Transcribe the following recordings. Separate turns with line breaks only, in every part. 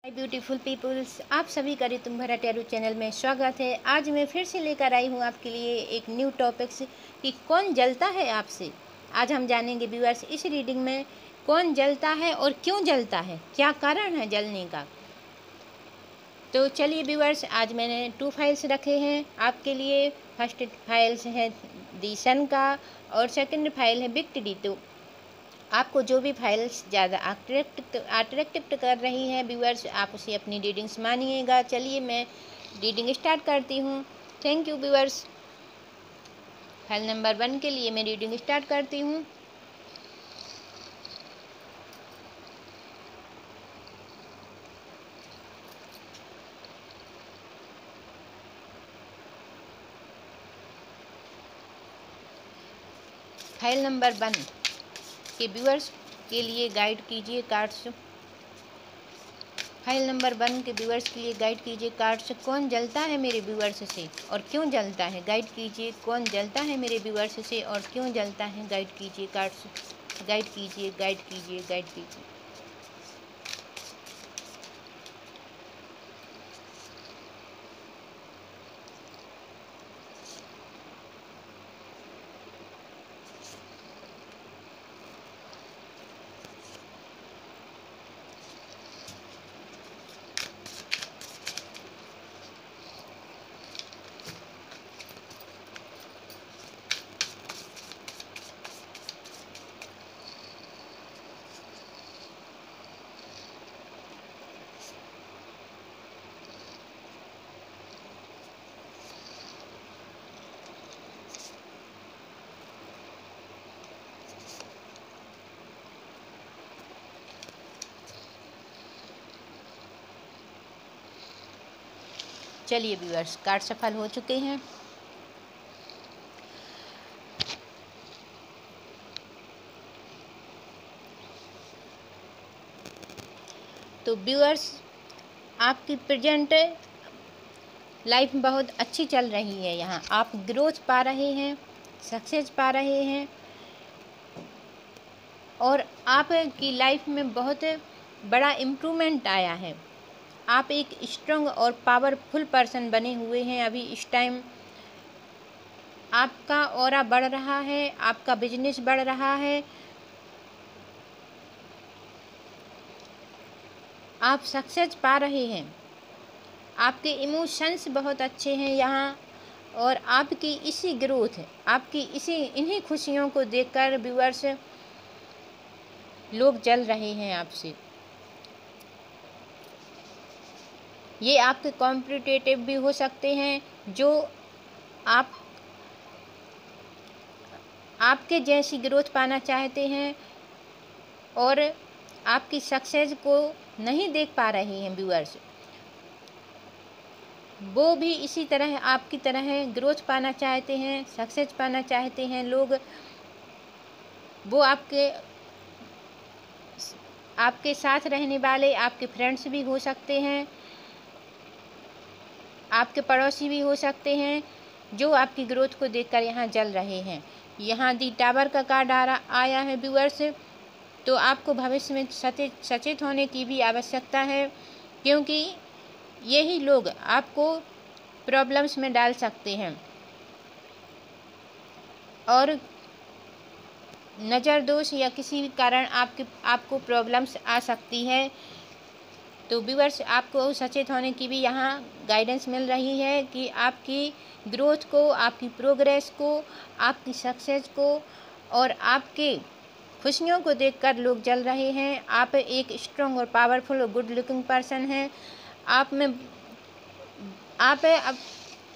Beautiful peoples, आप सभी का ऋतु भरा टैरो चैनल में स्वागत है। आज मैं फिर से लेकर आई हूँ आपके लिए एक न्यू टॉपिक्स कि कौन जलता है आपसे। आज हम जानेंगे व्यूअर्स इस रीडिंग में कौन जलता है और क्यों जलता है, क्या कारण है जलने का। तो चलिए व्यूअर्स, आज मैंने 2 फाइल्स रखे हैं आपके लिए। फर्स्ट फाइल्स है दी सन का और सेकंड फाइल है बिग टी। तो आपको जो भी फाइल्स ज़्यादा अट्रैक्टिव कर रही है व्यूअर्स, आप उसे अपनी रीडिंग्स मानिएगा। चलिए मैं रीडिंग स्टार्ट करती हूँ। Thank you viewers. File number 1 के लिए मैं रीडिंग स्टार्ट करती हूँ। फाइल नंबर 1 के व्यूअर्स के लिए गाइड कीजिए कार्ड्स। फाइल नंबर 1 के व्यूअर्स के लिए गाइड कीजिए कार्ड्स। कौन जलता है मेरे व्यूअर्स से और क्यों जलता है, गाइड कीजिए। कौन जलता है मेरे व्यूअर्स से और क्यों जलता है, गाइड कीजिए कार्ड्स। गाइड कीजिए, गाइड कीजिए, गाइड कीजिए। चलिए व्यूअर्स, कार्ड सफल हो चुके हैं। तो व्यूअर्स, आपकी प्रेजेंट लाइफ बहुत अच्छी चल रही है। यहाँ आप ग्रोथ पा रहे हैं, सक्सेस पा रहे हैं और आपकी लाइफ में बहुत बड़ा इम्प्रूवमेंट आया है। आप एक स्ट्रॉन्ग और पावरफुल पर्सन बने हुए हैं। अभी इस टाइम आपका ऑरा बढ़ रहा है, आपका बिजनेस बढ़ रहा है, आप सक्सेस पा रहे हैं, आपके इमोशंस बहुत अच्छे हैं यहाँ। और आपकी इसी ग्रोथ, आपकी इन्हीं खुशियों को देखकर व्यूअर्स लोग जल रहे हैं आपसे। ये आपके कॉम्पिटिटिव भी हो सकते हैं, जो आपके जैसी ग्रोथ पाना चाहते हैं और आपकी सक्सेस को नहीं देख पा रहे हैं व्यूअर्स। वो भी इसी तरह आपकी तरह ग्रोथ पाना चाहते हैं, सक्सेस पाना चाहते हैं लोग। वो आपके साथ रहने वाले आपके फ्रेंड्स भी हो सकते हैं, आपके पड़ोसी भी हो सकते हैं, जो आपकी ग्रोथ को देखकर यहाँ जल रहे हैं। यहाँ दी टावर का कार्ड आया है व्यूअर्स। तो आपको भविष्य में सचेत होने की भी आवश्यकता है, क्योंकि यही लोग आपको प्रॉब्लम्स में डाल सकते हैं और नज़र दोष या किसी भी कारण आपको प्रॉब्लम्स आ सकती है। तो व्यूअर्स, आपको सचेत होने की भी यहाँ गाइडेंस मिल रही है कि आपकी ग्रोथ को, आपकी प्रोग्रेस को, आपकी सक्सेस को और आपके खुशियों को देखकर लोग जल रहे हैं। आप एक स्ट्रॉन्ग और पावरफुल और गुड लुकिंग पर्सन हैं। आप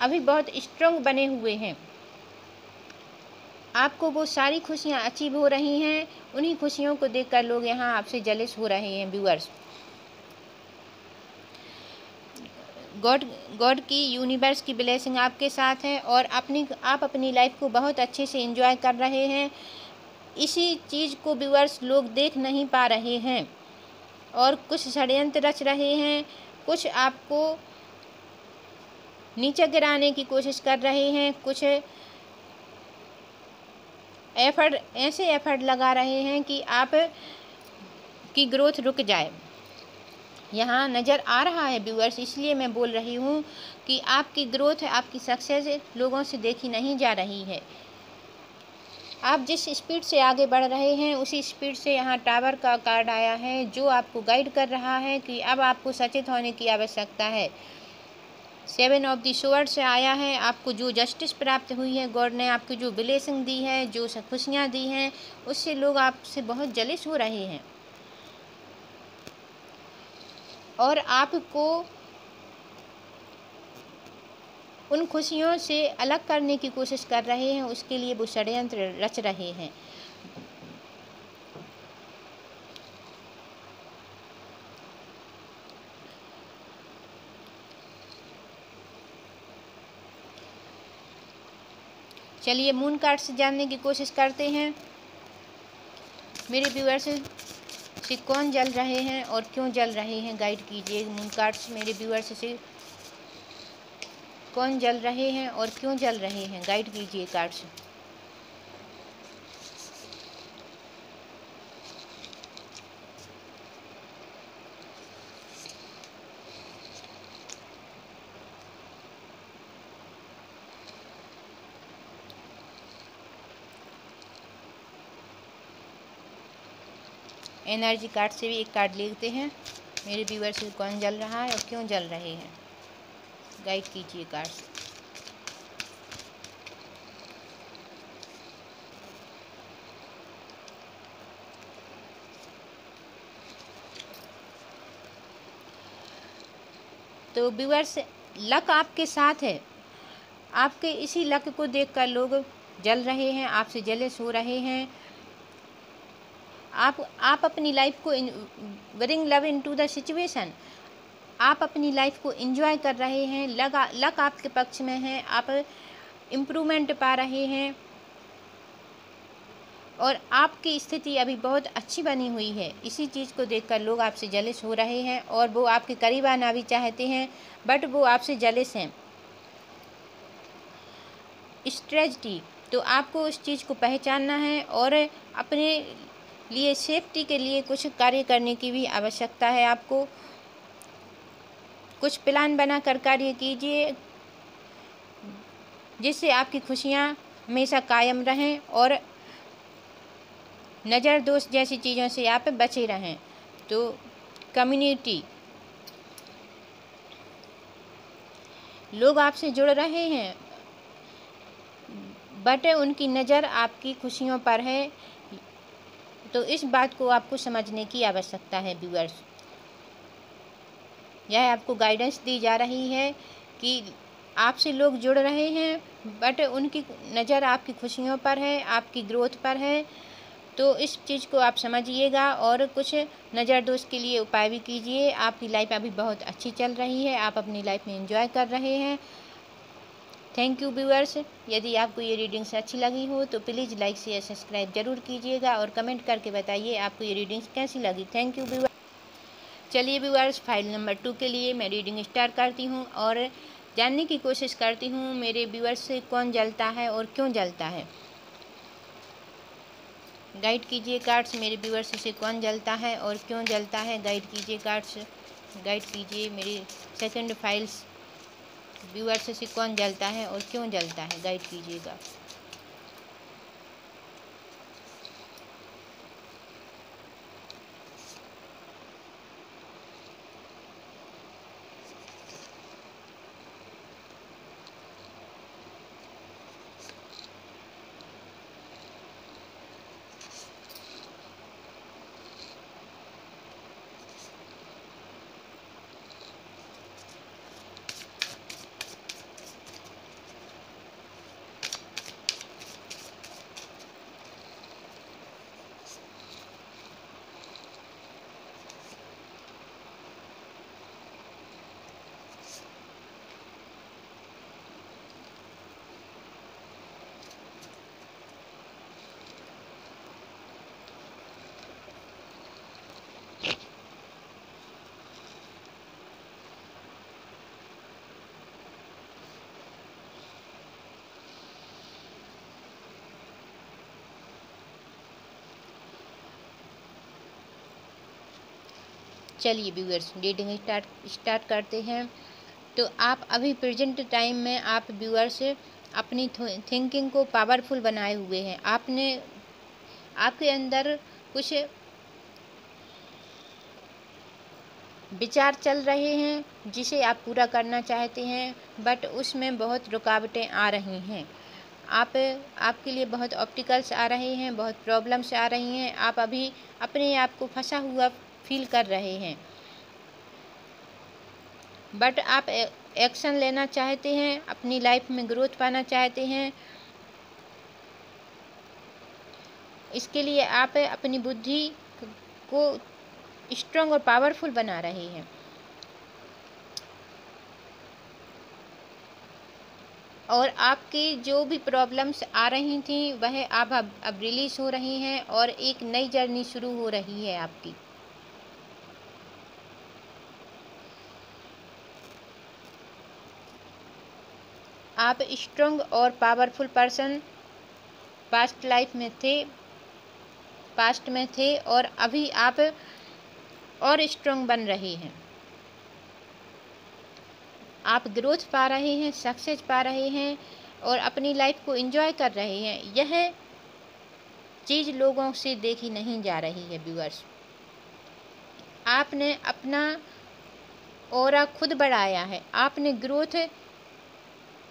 अभी बहुत स्ट्रॉन्ग बने हुए हैं। आपको वो सारी खुशियाँ अचीव हो रही हैं। उन्हीं खुशियों को देखकर लोग यहाँ आपसे जेलस हो रहे हैं व्यूअर्स। गॉड की, यूनिवर्स की ब्लेसिंग आपके साथ है और आप अपनी लाइफ को बहुत अच्छे से एंजॉय कर रहे हैं। इसी चीज़ को व्यूअर्स लोग देख नहीं पा रहे हैं और कुछ षड्यंत्र रच रहे हैं, कुछ आपको नीचे गिराने की कोशिश कर रहे हैं, कुछ ऐसे एफर्ट लगा रहे हैं कि आप की ग्रोथ रुक जाए। यहाँ नज़र आ रहा है व्यूअर्स, इसलिए मैं बोल रही हूँ कि आपकी ग्रोथ, आपकी सक्सेस लोगों से देखी नहीं जा रही है। आप जिस स्पीड से आगे बढ़ रहे हैं उसी स्पीड से यहाँ टावर का कार्ड आया है, जो आपको गाइड कर रहा है कि अब आपको सचेत होने की आवश्यकता है। 7 ऑफ द स्वॉर्ड से आया है, आपको जो जस्टिस प्राप्त हुई है, गॉड ने आपको जो ब्लेसिंग दी है, जो खुशियाँ दी हैं, उससे लोग आपसे बहुत जलिस हो रहे हैं और आपको उन खुशियों से अलग करने की कोशिश कर रहे हैं। उसके लिए वो षड्यंत्र रच रहे हैं। चलिए मून कार्ड से जानने की कोशिश करते हैं मेरे व्यूअर्स से कौन जल रहे हैं और क्यों जल रहे हैं। गाइड कीजिए मून कार्ड्स, मेरे व्यूअर्स से कौन जल रहे हैं और क्यों जल रहे हैं। गाइड कीजिए कार्ड्स। एनर्जी कार्ड से भी एक कार्ड लेते हैं मेरे व्यूअर्स से कौन जल रहा है और क्यों जल रहे हैं। गाइड कीजिए कार्ड्स। तो व्यूअर्स, लक आपके साथ है। आपके इसी लक को देखकर लोग जल रहे हैं, आपसे जेलस हो रहे हैं। आप अपनी लाइफ को bring love into the situation. आप अपनी लाइफ को एंजॉय कर रहे हैं। लक आपके पक्ष में है। आप इम्प्रूवमेंट पा रहे हैं और आपकी स्थिति अभी बहुत अच्छी बनी हुई है। इसी चीज़ को देखकर लोग आपसे जेलस हो रहे हैं और वो आपके करीब आना भी चाहते हैं, बट वो आपसे जेलस हैं। स्ट्रेटजी, तो आपको उस चीज़ को पहचानना है और अपने लिए सेफ्टी के लिए कुछ कार्य करने की भी आवश्यकता है। आपको कुछ प्लान बनाकर कार्य कीजिए जिससे आपकी खुशियाँ हमेशा कायम रहें और नज़र दोष जैसी चीज़ों से आप बचे रहें। तो कम्युनिटी, लोग आपसे जुड़ रहे हैं बट उनकी नज़र आपकी खुशियों पर है, तो इस बात को आपको समझने की आवश्यकता है व्यूअर्स। यह आपको गाइडेंस दी जा रही है कि आपसे लोग जुड़ रहे हैं बट उनकी नज़र आपकी खुशियों पर है, आपकी ग्रोथ पर है। तो इस चीज़ को आप समझिएगा और कुछ नज़र दोष के लिए उपाय भी कीजिए। आपकी लाइफ अभी बहुत अच्छी चल रही है, आप अपनी लाइफ में एंजॉय कर रहे हैं। Thank you viewers. यदि आपको ये रीडिंग्स अच्छी लगी हो तो प्लीज़ लाइक शेयर सब्सक्राइब जरूर कीजिएगा और कमेंट करके बताइए आपको ये रीडिंग्स कैसी लगी। Thank you viewers. चलिए व्यूअर्स, फाइल नंबर 2 के लिए मैं रीडिंग स्टार्ट करती हूँ और जानने की कोशिश करती हूँ मेरे व्यूअर्स से कौन जलता है और क्यों जलता है। गाइड कीजिए कार्ड्स, मेरे व्यूअर्स से कौन जलता है और क्यों जलता है। गाइड कीजिए कार्ड्स, गाइड कीजिए मेरी सेकंड फाइल्स, व्यूअर्स से कौन जलता है और क्यों जलता है। गाइड कीजिएगा। चलिए व्यूअर्स, रीडिंग स्टार्ट करते हैं। तो आप अभी प्रेजेंट टाइम में आप व्यूअर्स अपनी थिंकिंग को पावरफुल बनाए हुए हैं। आपके अंदर कुछ विचार चल रहे हैं जिसे आप पूरा करना चाहते हैं, बट उसमें बहुत रुकावटें आ रही हैं। आपके लिए बहुत ऑब्स्टिकल्स आ रहे हैं, बहुत प्रॉब्लम्स आ रही हैं। आप अभी अपने आप को फंसा हुआ फील कर रहे हैं, बट आप एक्शन लेना चाहते हैं, अपनी लाइफ में ग्रोथ पाना चाहते हैं। इसके लिए आप अपनी बुद्धि को स्ट्रॉन्ग और पावरफुल बना रहे हैं। और आपकी जो भी प्रॉब्लम्स आ रही थी वह अब रिलीज हो रही हैं और एक नई जर्नी शुरू हो रही है आपकी। आप स्ट्रॉन्ग और पावरफुल पर्सन पास्ट में थे और अभी आप और स्ट्रॉन्ग बन रहे हैं। आप ग्रोथ पा रहे हैं, सक्सेस पा रहे हैं और अपनी लाइफ को एंजॉय कर रहे हैं। यह चीज़ लोगों से देखी नहीं जा रही है व्यूअर्स। आपने अपना ऑरा खुद बढ़ाया है, आपने ग्रोथ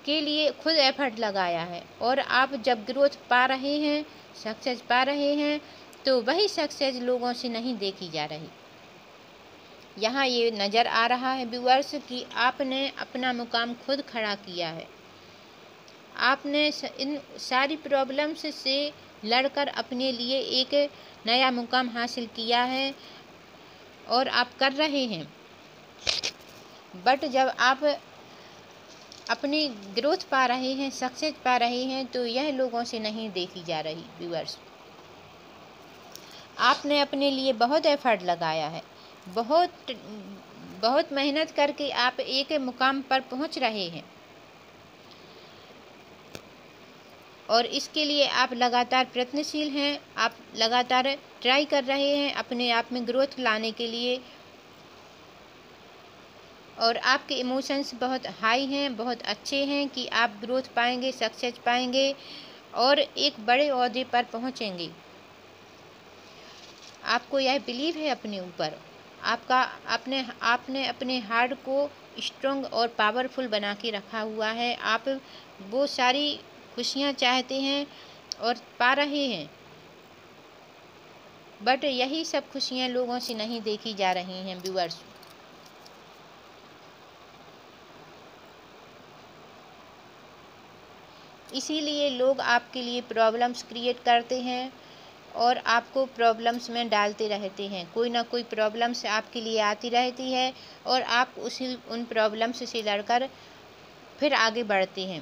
के लिए खुद एफर्ट लगाया है और आप जब ग्रोथ पा रहे हैं, सक्सेस पा रहे हैं, तो वही सक्सेस लोगों से नहीं देखी जा रही। यहाँ ये नज़र आ रहा है व्यूअर्स कि आपने अपना मुकाम खुद खड़ा किया है। आपने इन सारी प्रॉब्लम्स से लड़कर अपने लिए एक नया मुकाम हासिल किया है और आप कर रहे हैं। बट जब आप अपनी ग्रोथ पा रहे हैं, सक्सेस पा रहे हैं, तो यह लोगों से नहीं देखी जा रही व्यूअर्स। आपने अपने लिए बहुत एफर्ट लगाया है, बहुत मेहनत करके आप एक मुकाम पर पहुंच रहे हैं और इसके लिए आप लगातार प्रयत्नशील हैं। आप लगातार ट्राई कर रहे हैं अपने आप में ग्रोथ लाने के लिए और आपके इमोशंस बहुत हाई हैं, बहुत अच्छे हैं कि आप ग्रोथ पाएंगे, सक्सेस पाएंगे और एक बड़े ओहदे पर पहुंचेंगे। आपको यह बिलीव है अपने ऊपर। आपने अपने हार्ट को स्ट्रॉन्ग और पावरफुल बना के रखा हुआ है। आप वो सारी खुशियाँ चाहते हैं और पा रहे हैं, बट यही सब खुशियाँ लोगों से नहीं देखी जा रही हैं व्यूअर्स। इसीलिए लोग आपके लिए प्रॉब्लम्स क्रिएट करते हैं और आपको प्रॉब्लम्स में डालते रहते हैं। कोई ना कोई प्रॉब्लम्स आपके लिए आती रहती है और आप उन प्रॉब्लम्स से लड़कर फिर आगे बढ़ते हैं।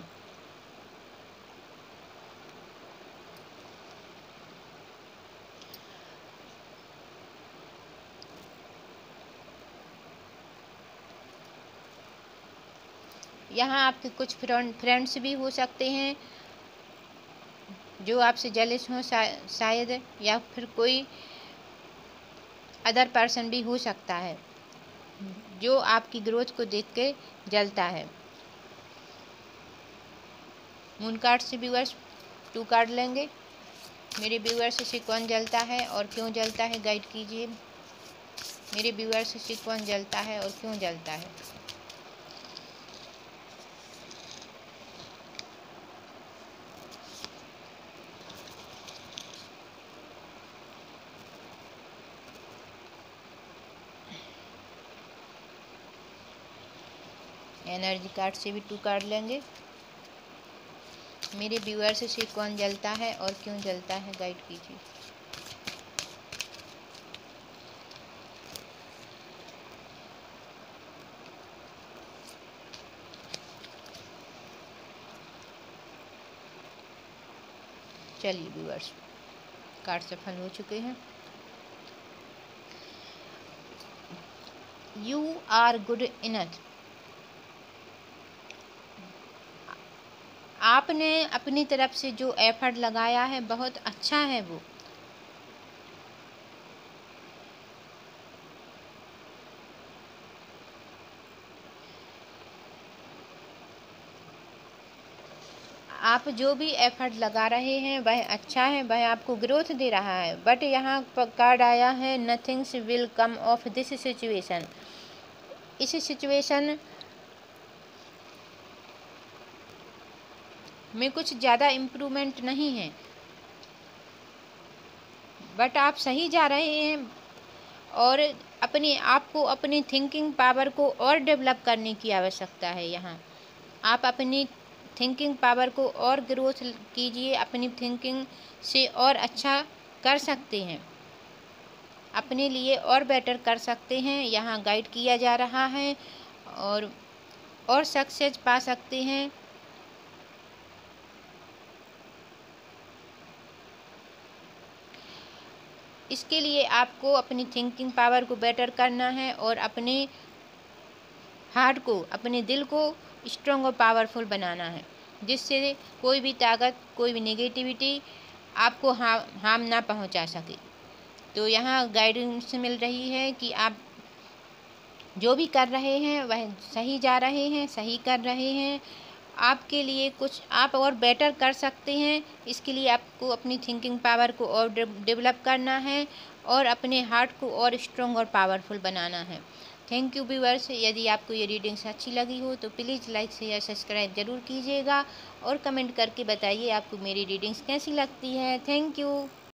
यहाँ आपके कुछ फ्रेंड्स भी हो सकते हैं जो आपसे जेलस हों शायद, या फिर कोई अदर पर्सन भी हो सकता है जो आपकी ग्रोथ को देख के जलता है। मून कार्ड से व्यूअर्स 2 कार्ड लेंगे। मेरे व्यूअर्स से कौन जलता है और क्यों जलता है, गाइड कीजिए। मेरे व्यूअर्स से कौन जलता है और क्यों जलता है। एनर्जी कार्ड से भी 2 कार्ड लेंगे। मेरे व्यूअर्स से कौन जलता है और क्यों जलता है, गाइड कीजिए। चलिए व्यूअर्स, कार्ड सफल हो चुके हैं। You are good enough. आपने अपनी तरफ से जो एफर्ट लगाया है बहुत अच्छा है वो। आप जो भी एफर्ट लगा रहे हैं वह अच्छा है, वह आपको ग्रोथ दे रहा है। बट यहाँ पर कार्ड आया है nothings will come of this situation. इस सिचुएशन में कुछ ज़्यादा इम्प्रूवमेंट नहीं है, बट आप सही जा रहे हैं और अपने आप को, अपनी थिंकिंग पावर को और डेवलप करने की आवश्यकता है। यहाँ आप अपनी थिंकिंग पावर को और ग्रोथ कीजिए, अपनी थिंकिंग से और अच्छा कर सकते हैं, अपने लिए और बेटर कर सकते हैं। यहाँ गाइड किया जा रहा है और सक्सेस पा सकते हैं। इसके लिए आपको अपनी थिंकिंग पावर को बेटर करना है और अपने हार्ट को, अपने दिल को स्ट्रॉन्ग और पावरफुल बनाना है, जिससे कोई भी ताकत, कोई भी नेगेटिविटी आपको हार्म ना पहुंचा सके। तो यहाँ गाइडेंस मिल रही है कि आप जो भी कर रहे हैं वह सही जा रहे हैं, सही कर रहे हैं। आपके लिए कुछ आप और बेटर कर सकते हैं। इसके लिए आपको अपनी थिंकिंग पावर को और डेवलप करना है और अपने हार्ट को और स्ट्रॉन्ग और पावरफुल बनाना है। Thank you viewers. यदि आपको ये रीडिंग्स अच्छी लगी हो तो प्लीज़ लाइक शेयर सब्सक्राइब ज़रूर कीजिएगा और कमेंट करके बताइए आपको मेरी रीडिंग्स कैसी लगती है। Thank you.